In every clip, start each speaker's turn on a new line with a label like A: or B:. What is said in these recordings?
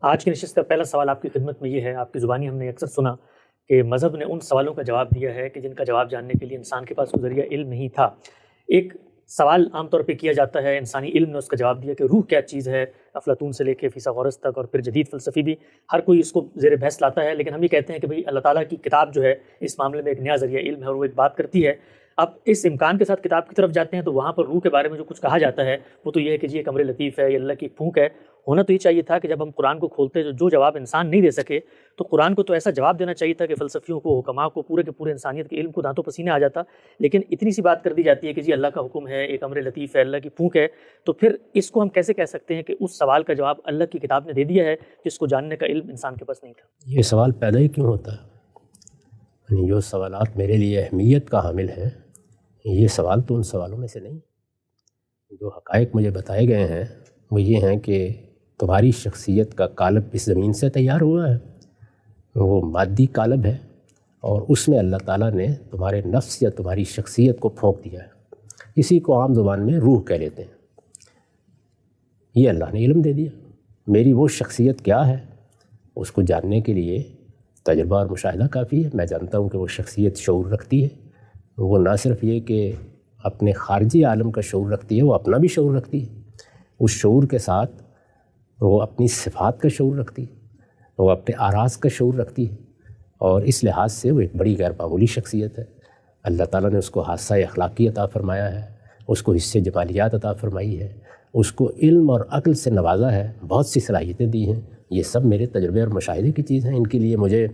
A: آج کی نشست کا پہلا سوال آپ کی خدمت میں یہ ہے، آپ کی زبانی ہم نے اکثر سنا کہ مذہب نے ان سوالوں کا جواب دیا ہے کہ جن کا جواب جاننے کے لیے انسان کے پاس کوئی ذریعہ علم نہیں تھا۔ ایک سوال عام طور پہ کیا جاتا ہے، انسانی علم نے اس کا جواب دیا کہ روح کیا چیز ہے، افلاطون سے لے کے فیثاغورس تک، اور پھر جدید فلسفی بھی ہر کوئی اس کو زیر بحث لاتا ہے، لیکن ہم یہ کہتے ہیں کہ بھئی اللہ تعالیٰ کی کتاب جو ہے اس معاملے میں ایک نیا ذریعہ علم ہے اور وہ ایک بات کرتی ہے۔ اب اس امکان کے ساتھ کتاب کی طرف جاتے ہیں تو وہاں پر روح کے بارے میں جو کچھ کہا جاتا ہے وہ تو یہ ہے کہ جی ایک امر لطیف ہے، یہ اللہ کی ایک پھونک ہے۔ ہونا تو یہ چاہیے تھا کہ جب ہم قرآن کو کھولتے جو جواب انسان نہیں دے سکے تو قرآن کو تو ایسا جواب دینا چاہیے تھا کہ فلسفیوں کو، حکماء کو، پورے کے پورے انسانیت کے علم کو دانتوں پسینے آ جاتا، لیکن اتنی سی بات کر دی جاتی ہے کہ جی اللہ کا حکم ہے، ایک امر لطیف ہے، اللہ کی پھونک ہے۔ تو پھر اس کو ہم کیسے کہہ سکتے ہیں کہ اس سوال کا جواب اللہ کی کتاب نے دے دیا ہے جس کو جاننے کا علم انسان کے پاس نہیں تھا؟
B: یہ سوال پیدا ہی کیوں ہوتا ہے؟ یعنی جو سوالات میرے لیے اہمیت کا حامل ہیں، یہ سوال تو ان سوالوں میں سے نہیں۔ جو حقائق مجھے بتائے گئے ہیں وہ یہ ہیں کہ تمہاری شخصیت کا قالب اس زمین سے تیار ہوا ہے، وہ مادی قالب ہے، اور اس میں اللہ تعالیٰ نے تمہارے نفس یا تمہاری شخصیت کو پھونک دیا ہے۔ اسی کو عام زبان میں روح کہہ لیتے ہیں۔ یہ اللہ نے علم دے دیا۔ میری وہ شخصیت کیا ہے اس کو جاننے کے لیے تجربہ اور مشاہدہ کافی ہے۔ میں جانتا ہوں کہ وہ شخصیت شعور رکھتی ہے۔ وہ نہ صرف یہ کہ اپنے خارجی عالم کا شعور رکھتی ہے، وہ اپنا بھی شعور رکھتی ہے۔ اس شعور کے ساتھ وہ اپنی صفات کا شعور رکھتی ہے، وہ اپنے اعراض کا شعور رکھتی ہے، اور اس لحاظ سے وہ ایک بڑی غیر معمولی شخصیت ہے۔ اللہ تعالیٰ نے اس کو حادثہ اخلاقی عطا فرمایا ہے، اس کو حصے جمالیات عطا فرمائی ہے، اس کو علم اور عقل سے نوازا ہے، بہت سی صلاحیتیں دی ہیں۔ یہ سب میرے تجربے اور مشاہدے کی چیز ہیں۔ ان کے لیے مجھے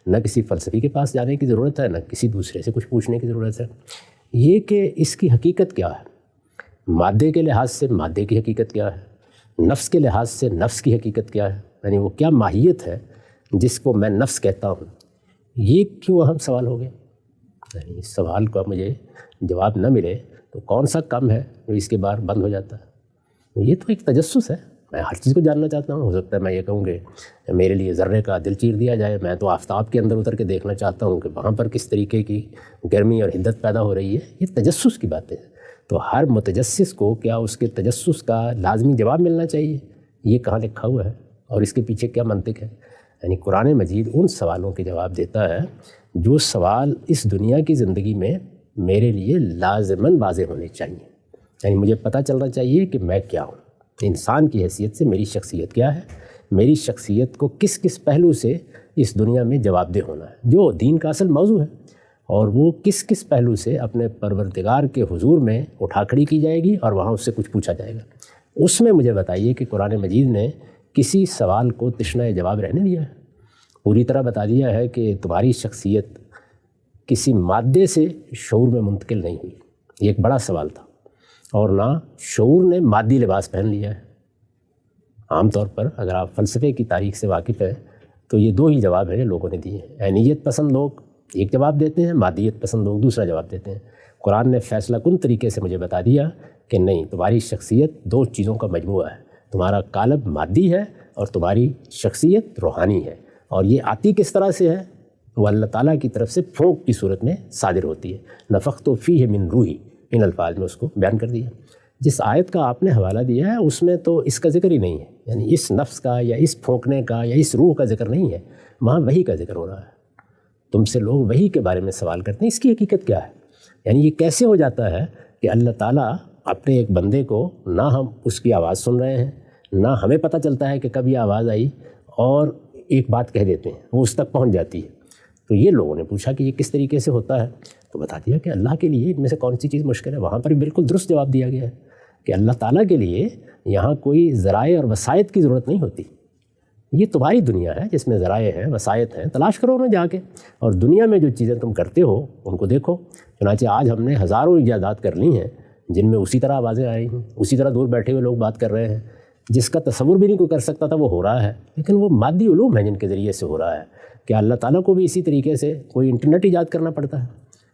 B: نہ کسی فلسفی کے پاس جانے کی ضرورت ہے، نہ کسی دوسرے سے کچھ پوچھنے کی ضرورت ہے۔ یہ کہ اس کی حقیقت کیا ہے، مادے کے لحاظ سے مادے کی حقیقت کیا ہے، نفس کے لحاظ سے نفس کی حقیقت کیا ہے، یعنی وہ کیا ماہیت ہے جس کو میں نفس کہتا ہوں، یہ کیوں اہم سوال ہو گیا؟ یعنی اس سوال کا مجھے جواب نہ ملے تو کون سا کم ہے جو اس کے بعد بند ہو جاتا ہے؟ یہ تو ایک تجسس ہے۔ میں ہر چیز کو جاننا چاہتا ہوں۔ ہو سکتا ہے میں یہ کہوں کہ میرے لیے ذرے کا دل چیر دیا جائے، میں تو آفتاب کے اندر اتر کے دیکھنا چاہتا ہوں کہ وہاں پر کس طریقے کی گرمی اور حدت پیدا ہو رہی ہے۔ یہ تجسس کی باتیں ہیں۔ تو ہر متجسس کو کیا اس کے تجسس کا لازمی جواب ملنا چاہیے؟ یہ کہاں لکھا ہوا ہے اور اس کے پیچھے کیا منطق ہے؟ یعنی قرآن مجید ان سوالوں کے جواب دیتا ہے جو سوال اس دنیا کی زندگی میں میرے لیے لازماً واضح ہونے چاہیے۔ یعنی مجھے پتہ چلنا چاہیے کہ میں کیا ہوں، انسان کی حیثیت سے میری شخصیت کیا ہے، میری شخصیت کو کس کس پہلو سے اس دنیا میں جواب دہ ہونا ہے، جو دین کا اصل موضوع ہے، اور وہ کس کس پہلو سے اپنے پروردگار کے حضور میں اٹھا کھڑی کی جائے گی اور وہاں اس سے کچھ پوچھا جائے گا۔ اس میں مجھے بتائیے کہ قرآن مجید نے کسی سوال کو تشنہ جواب رہنے دیا ہے؟ پوری طرح بتا دیا ہے کہ تمہاری شخصیت کسی مادے سے شعور میں منتقل نہیں ہوئی۔ یہ ایک بڑا سوال تھا، اور نہ شعور نے مادی لباس پہن لیا ہے۔ عام طور پر اگر آپ فلسفے کی تاریخ سے واقف ہیں تو یہ دو ہی جواب ہیں جو لوگوں نے دیے ہیں۔ عینیت پسند لوگ ایک جواب دیتے ہیں، مادیت پسند لوگ دوسرا جواب دیتے ہیں۔ قرآن نے فیصلہ کن طریقے سے مجھے بتا دیا کہ نہیں، تمہاری شخصیت دو چیزوں کا مجموعہ ہے۔ تمہارا قالب مادی ہے اور تمہاری شخصیت روحانی ہے، اور یہ آتی کس طرح سے ہے؟ وہ اللہ تعالیٰ کی طرف سے پھونک کی صورت میں صادر ہوتی ہے۔ نفخت فیہ من روحی، ان الفاظ میں اس کو بیان کر دیا۔ جس آیت کا آپ نے حوالہ دیا ہے اس میں تو اس کا ذکر ہی نہیں ہے، یعنی اس نفس کا یا اس پھونکنے کا یا اس روح کا ذکر نہیں ہے، وہاں وحی کا ذکر ہو رہا ہے۔ تم سے لوگ وحی کے بارے میں سوال کرتے ہیں، اس کی حقیقت کیا ہے؟ یعنی یہ کیسے ہو جاتا ہے کہ اللہ تعالیٰ اپنے ایک بندے کو، نہ ہم اس کی آواز سن رہے ہیں، نہ ہمیں پتہ چلتا ہے کہ کب یہ آواز آئی، اور ایک بات کہہ دیتے ہیں، وہ اس تک پہنچ جاتی ہے۔ تو یہ لوگوں نے پوچھا کہ یہ کس طریقے سے ہوتا ہے، تو بتا دیا کہ اللہ کے لیے ان میں سے کون سی چیز مشکل ہے۔ وہاں پر بالکل درست جواب دیا گیا ہے کہ اللہ تعالیٰ کے لیے یہاں کوئی ذرائع اور وسائط کی ضرورت نہیں ہوتی۔ یہ تمہاری دنیا ہے جس میں ذرائع ہیں، وسائط ہیں، تلاش کرو انہیں جا کے، اور دنیا میں جو چیزیں تم کرتے ہو ان کو دیکھو۔ چنانچہ آج ہم نے ہزاروں ایجادات کر لی ہیں جن میں اسی طرح آوازیں آئی ہیں، اسی طرح دور بیٹھے ہوئے لوگ بات کر رہے ہیں، جس کا تصور بھی نہیں کوئی کر سکتا تھا وہ ہو رہا ہے، لیکن وہ مادی علوم ہیں جن کے ذریعے سے ہو رہا ہے۔ کیا اللہ تعالیٰ کو بھی اسی طریقے سے کوئی انٹرنیٹ ایجاد کرنا پڑتا ہے؟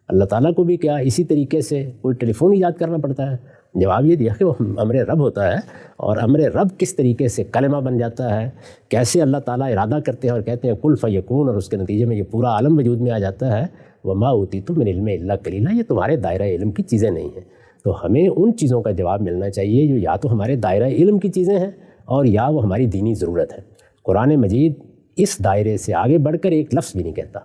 B: اللہ تعالیٰ کو بھی کیا اسی طریقے سے کوئی ٹیلی فون ایجاد کرنا پڑتا ہے؟ جواب یہ دیا کہ وہ امر رب ہوتا ہے، اور امر رب کس طریقے سے کلمہ بن جاتا ہے، کیسے اللہ تعالیٰ ارادہ کرتے ہیں اور کہتے ہیں کل فیکون، اور اس کے نتیجے میں یہ پورا عالم وجود میں آ جاتا ہے۔ وما اوتیتم من العلم الا قلیلا، یہ تمہارے دائرہ علم کی چیزیں نہیں ہیں۔ تو ہمیں ان چیزوں کا جواب ملنا چاہیے جو یا تو ہمارے دائرہ علم کی چیزیں ہیں اور یا وہ ہماری دینی ضرورت ہے۔ قرآن مجید اس دائرے سے آگے بڑھ کر ایک لفظ بھی نہیں کہتا،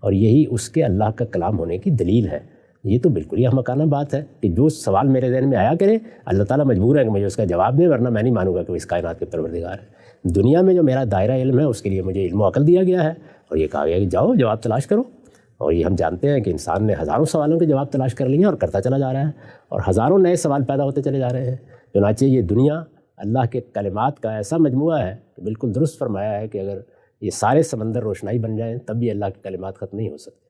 B: اور یہی اس کے اللہ کا کلام ہونے کی دلیل ہے۔ یہ تو بالکل ہی احمقانہ بات ہے کہ جو سوال میرے ذہن میں آیا کرے اللہ تعالیٰ مجبور ہے کہ مجھے اس کا جواب دے، ورنہ میں نہیں مانوں گا کہ وہ اس کائنات کے پروردگار ہے۔ دنیا میں جو میرا دائرہ علم ہے اس کے لیے مجھے علم و عقل دیا گیا ہے، اور یہ کہا گیا کہ جاؤ جواب تلاش کرو، اور یہ ہم جانتے ہیں کہ انسان نے ہزاروں سوالوں کے جواب تلاش کر لیے ہیں اور کرتا چلا جا رہا ہے، اور ہزاروں نئے سوال پیدا ہوتے چلے جا رہے ہیں۔ چنانچہ یہ دنیا اللہ کے کلمات کا ایسا مجموعہ ہے کہ بالکل درست فرمایا ہے کہ اگر یہ سارے سمندر روشنائی بن جائیں تب بھی اللہ کے کلمات ختم نہیں ہو سکتے،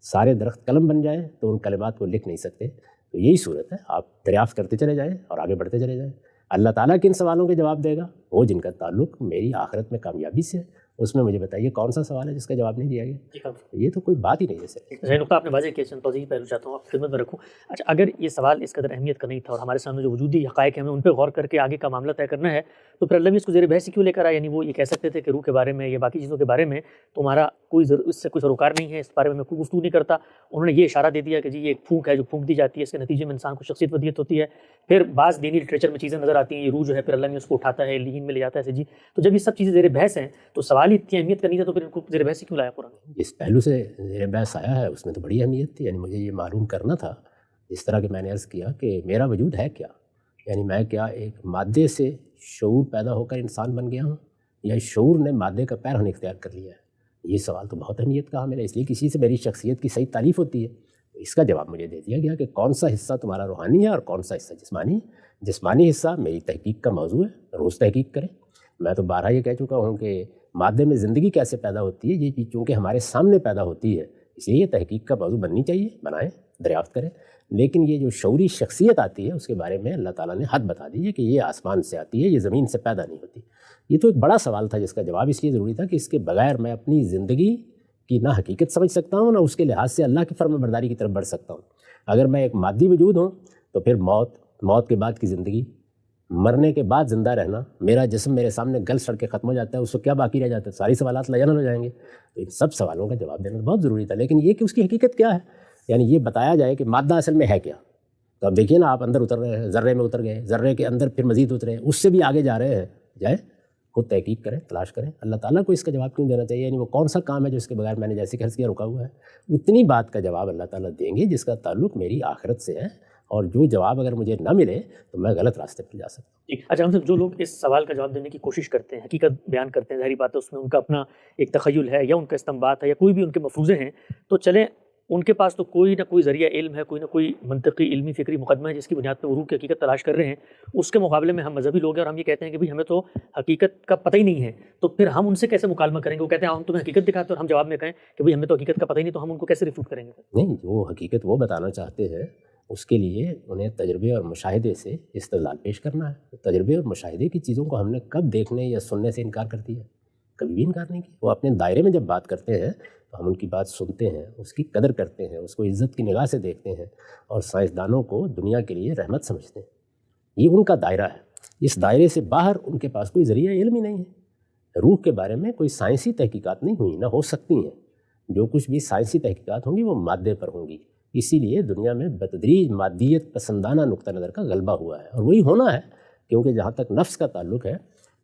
B: سارے درخت قلم بن جائیں تو ان کلمات کو لکھ نہیں سکتے۔ تو یہی صورت ہے، آپ دریافت کرتے چلے جائیں اور آگے بڑھتے چلے جائیں۔ اللہ تعالیٰ کن سوالوں کے جواب دے گا؟ وہ جن کا تعلق میری آخرت میں کامیابی سے ہے۔ اس میں مجھے بتائیے کون سا سوال ہے جس کا جواب نہیں دیا گیا؟ یہ تو کوئی بات ہی نہیں ہے سر۔
A: صحیح نقطہ آپ نے واضح کیا، چند توضیح پہلو چاہتا ہوں آپ کی خدمت میں رکھوں۔ اچھا، اگر یہ سوال اس قدر اہمیت کا نہیں تھا اور ہمارے سامنے جو وجودی حقائق ہیں ہمیں ان پہ غور کر کے آگے کا معاملہ طے کرنا ہے، تو پھر اللہ نے اس کو زیر بحث کیوں لے کر آیا؟ یعنی وہ یہ کہہ سکتے تھے کہ روح کے بارے میں یا باقی چیزوں کے بارے میں تمہارا اس سے کوئی سروکار نہیں ہے، اس بارے میں میں کوئی گفتگو نہیں کرتا۔ انہوں نے یہ اشارہ دے دیا کہ جی یہ ایک پھونک ہے جو پھونک دی جاتی ہے، اس کے نتیجے میں انسان کو شخصیت ودیت ہوتی ہے۔ پھر بعض دینی لٹریچر میں چیزیں نظر آتی ہیں، یہ روح جو ہے پھر اللہ نے اس کو اٹھاتا ہے، لیین میں لے جاتا ہے۔ جی تو جب یہ سب چیزیں زیر بحث ہیں تو سوال ہی اتنی اہمیت کا نہیں تھا، تو پھر ان کو زیر بحث کیوں لایا قرآن؟
B: جس پہلو سے زیر بحث آیا ہے اس میں تو بڑی اہمیت تھی، یعنی مجھے یہ معلوم کرنا تھا، جس طرح کہ میں نے عرض کیا کہ میرا وجود ہے کیا، یعنی میں کیا ایک مادے سے شعور پیدا ہو کر انسان بن گیا ہوں، یا اس شعور نے مادے کا پیرہن اختیار کر لیا ہے؟ یہ سوال تو بہت اہمیت کا حامل ہے، اس لیے کسی سے میری شخصیت کی صحیح تعریف ہوتی ہے۔ اس کا جواب مجھے دے دیا گیا کہ کون سا حصہ تمہارا روحانی ہے اور کون سا حصہ جسمانی ہے۔ جسمانی حصہ میری تحقیق کا موضوع ہے، روز تحقیق کریں۔ میں تو بارہا یہ کہہ چکا ہوں کہ مادے میں زندگی کیسے پیدا ہوتی ہے، یہ چیز چونکہ ہمارے سامنے پیدا ہوتی ہے اس لیے یہ تحقیق کا موضوع بننی چاہیے، بنائیں، دریافت کریں۔ لیکن یہ جو شعوری شخصیت آتی ہے اس کے بارے میں اللہ تعالیٰ نے حد بتا دی ہے کہ یہ آسمان سے آتی ہے، یہ زمین سے پیدا نہیں ہوتی۔ یہ تو ایک بڑا سوال تھا جس کا جواب اس لیے ضروری تھا کہ اس کے بغیر میں اپنی زندگی کی نہ حقیقت سمجھ سکتا ہوں نہ اس کے لحاظ سے اللہ کی فرما برداری کی طرف بڑھ سکتا ہوں۔ اگر میں ایک مادی وجود ہوں تو پھر موت کے بعد کی زندگی، مرنے کے بعد زندہ رہنا، میرا جسم میرے سامنے گل سڑ کے ختم ہو جاتا ہے، اس کو کیا باقی رہ جاتا ہے؟ ساری سوالات لجنن ہو جائیں گے۔ تو ان سب سوالوں کا جواب دینا بہت ضروری تھا، لیکن یہ کہ اس کی حقیقت کیا ہے، یعنی یہ بتایا جائے کہ مادہ اصل میں ہے کیا۔ تو اب دیکھیے نا، آپ اندر اتر رہے ہیں، ذرے میں اتر گئے، ذرے کے اندر پھر مزید اترے، اس سے بھی آگے جا رہے ہیں، جائیں خود تحقیق کریں، تلاش کریں۔ اللہ تعالیٰ کو اس کا جواب کیوں دینا چاہیے؟ یعنی وہ کون سا کام ہے جو اس کے بغیر میں نے جیسے کہ عرض کیا رکا ہوا ہے؟ اتنی بات کا جواب اللہ تعالیٰ دیں گے جس کا تعلق میری آخرت سے ہے، اور جو جواب اگر مجھے نہ ملے تو میں غلط راستے پر جا سکتا ہوں۔
A: اچھا ہم جو لوگ اس سوال کا جواب دینے کی کوشش کرتے ہیں، حقیقت بیان کرتے ہیں، ظاہری بات ہے اس میں ان کا اپنا ایک تخیل ہے یا ان کا استنباط ہے یا کوئی بھی ان کے مفروضے ہیں، تو چلیں ان کے پاس تو کوئی نہ کوئی ذریعہ علم ہے، کوئی نہ کوئی منطقی علمی فکری مقدمہ ہے جس کی بنیاد پہ وہ روح کی حقیقت تلاش کر رہے ہیں۔ اس کے مقابلے میں ہم مذہبی لوگ ہیں اور ہم یہ کہتے ہیں کہ بھئی ہمیں تو حقیقت کا پتہ ہی نہیں ہے، تو پھر ہم ان سے کیسے مکالمہ کریں گے؟ وہ کہتے ہیں ہم تمہیں حقیقت دکھاتے ہیں اور ہم جواب میں کہیں کہ بھئی ہمیں تو حقیقت کا پتہ ہی نہیں، تو ہم ان کو کیسے ریفیوٹ کریں گے؟
B: نہیں، جو حقیقت وہ بتانا چاہتے ہیں اس کے لیے انہیں تجربے اور مشاہدے سے استدلال پیش کرنا ہے۔ تجربے اور مشاہدے کی چیزوں کو ہم نے کب دیکھنے یا سننے سے انکار کر دیا؟ کبھی بھی انکار نہیں کیا۔ وہ اپنے دائرے میں جب بات کرتے ہیں تو ہم ان کی بات سنتے ہیں، اس کی قدر کرتے ہیں، اس کو عزت کی نگاہ سے دیکھتے ہیں، اور سائنسدانوں کو دنیا کے لیے رحمت سمجھتے ہیں۔ یہ ان کا دائرہ ہے، اس دائرے سے باہر ان کے پاس کوئی ذریعہ علم ہی نہیں ہے۔ روح کے بارے میں کوئی سائنسی تحقیقات نہیں ہوئی، نہ ہو سکتی ہیں۔ جو کچھ بھی سائنسی تحقیقات ہوں گی وہ مادے پر ہوں گی۔ اسی لیے دنیا میں بتدریج مادیت پسندانہ نقطہ نظر کا غلبہ ہوا ہے، اور وہی ہونا ہے، کیونکہ جہاں تک نفس کا تعلق ہے،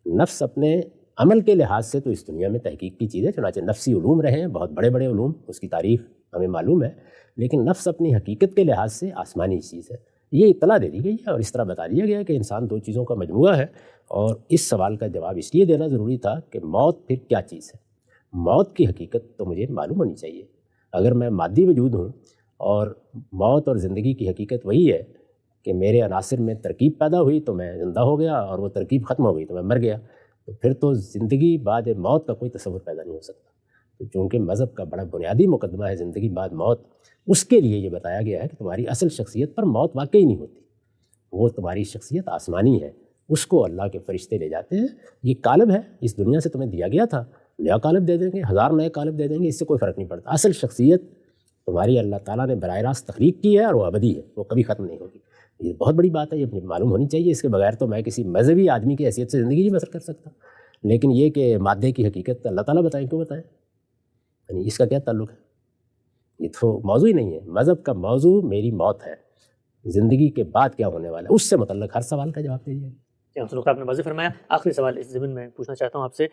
B: نفس اپنے عمل کے لحاظ سے تو اس دنیا میں تحقیق کی چیز ہے، چنانچہ نفسی علوم رہے ہیں، بہت بڑے بڑے علوم، اس کی تعریف ہمیں معلوم ہے، لیکن نفس اپنی حقیقت کے لحاظ سے آسمانی چیز ہے۔ یہ اطلاع دے دی گئی ہے اور اس طرح بتا دیا گیا ہے کہ انسان دو چیزوں کا مجموعہ ہے، اور اس سوال کا جواب اس لیے دینا ضروری تھا کہ موت پھر کیا چیز ہے۔ موت کی حقیقت تو مجھے معلوم ہونی چاہیے۔ اگر میں مادی وجود ہوں اور موت اور زندگی کی حقیقت وہی ہے کہ میرے عناصر میں ترکیب پیدا ہوئی تو میں زندہ ہو گیا، اور وہ ترکیب ختم ہو گئی تو میں مر گیا، تو پھر تو زندگی بعد موت کا کوئی تصور پیدا نہیں ہو سکتا۔ تو چونکہ مذہب کا بڑا بنیادی مقدمہ ہے زندگی بعد موت، اس کے لیے یہ بتایا گیا ہے کہ تمہاری اصل شخصیت پر موت واقعی نہیں ہوتی، وہ تمہاری شخصیت آسمانی ہے، اس کو اللہ کے فرشتے لے جاتے ہیں۔ یہ قالب ہے، اس دنیا سے تمہیں دیا گیا تھا، نیا قالب دے دیں گے، ہزار نئے قالب دے دیں گے، اس سے کوئی فرق نہیں پڑتا۔ اصل شخصیت تمہاری اللہ تعالیٰ نے براہ راست تخلیق کی ہے، اور وہ ابدی ہے، وہ کبھی ختم نہیں ہوگی۔ یہ بہت بڑی بات ہے، یہ معلوم ہونی چاہیے۔ اس کے بغیر تو میں کسی مذہبی آدمی کی حیثیت سے زندگی نہیں بسر کر سکتا۔ لیکن یہ کہ مادے کی حقیقت اللہ تعالیٰ بتائیں، کیوں بتائیں؟ یعنی اس کا کیا تعلق ہے؟ یہ تو موضوع ہی نہیں ہے۔ مذہب کا موضوع میری موت ہے، زندگی کے بعد کیا ہونے والا ہے، اس سے متعلق ہر سوال کا جواب دے دیا۔
A: آپ نے واضح فرمایا۔ آخری سوال اس ضمن میں پوچھنا چاہتا ہوں آپ سے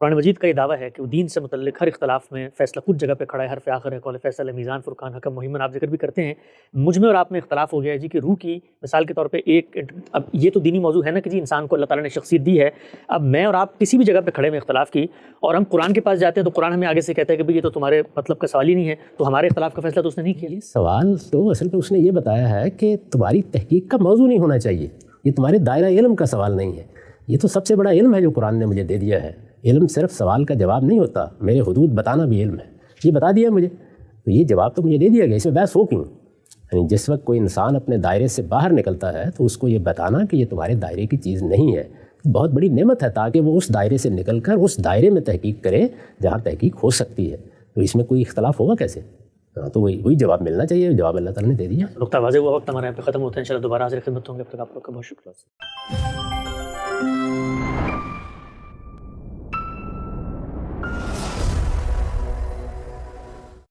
A: قرآن مجید کا یہ دعویٰ ہے کہ وہ دین سے متعلق ہر اختلاف میں فیصلہ خود جگہ پہ کھڑا ہے، حرف آخر ہے، قول فیصل ہے، میزان فرقان حکم محمن. آپ ذکر بھی کرتے ہیں مجھ میں اور آپ میں اختلاف ہو گیا ہے جی کہ روح کی مثال کے طور پہ ایک، اب یہ تو دینی موضوع ہے نا کہ جی انسان کو اللہ تعالیٰ نے شخصیت دی ہے. اب میں اور آپ کسی بھی جگہ پہ کھڑے میں اختلاف کی اور ہم قرآن کے پاس جاتے ہیں تو قرآن ہمیں آگے سے کہتا ہے کہ بھئی یہ تو تمہارے مطلب کا سوال ہی نہیں ہے، تو ہمارے اختلاف کا فیصلہ تو اس نے نہیں کیا.
B: یہ سوال تو اصل میں اس نے یہ بتایا ہے کہ تمہاری تحقیق کا موضوع نہیں ہونا چاہیے، یہ تمہارے دائرہ علم کا سوال نہیں ہے. یہ تو سب سے بڑا علم ہے جو قرآن نے مجھے دے دیا ہے. علم صرف سوال کا جواب نہیں ہوتا، میرے حدود بتانا بھی علم ہے. یہ بتا دیا مجھے تو یہ جواب تو مجھے دے دیا گیا، اس میں بحث ہو کیوں؟ یعنی جس وقت کوئی انسان اپنے دائرے سے باہر نکلتا ہے تو اس کو یہ بتانا کہ یہ تمہارے دائرے کی چیز نہیں ہے بہت بڑی نعمت ہے، تاکہ وہ اس دائرے سے نکل کر اس دائرے میں تحقیق کرے جہاں تحقیق ہو سکتی ہے. تو اس میں کوئی اختلاف ہوگا کیسے؟ تو وہی جواب ملنا چاہیے، جواب اللہ تعالیٰ نے دے دیا.
A: نقطہ واضح ہوا، وقت ہمارے یہاں پہ ختم ہوتا ہے. انشاءاللہ دوبارہ حاضر خدمت ہوں گے. اب تک آپ لوگ کا بہت شکریہ.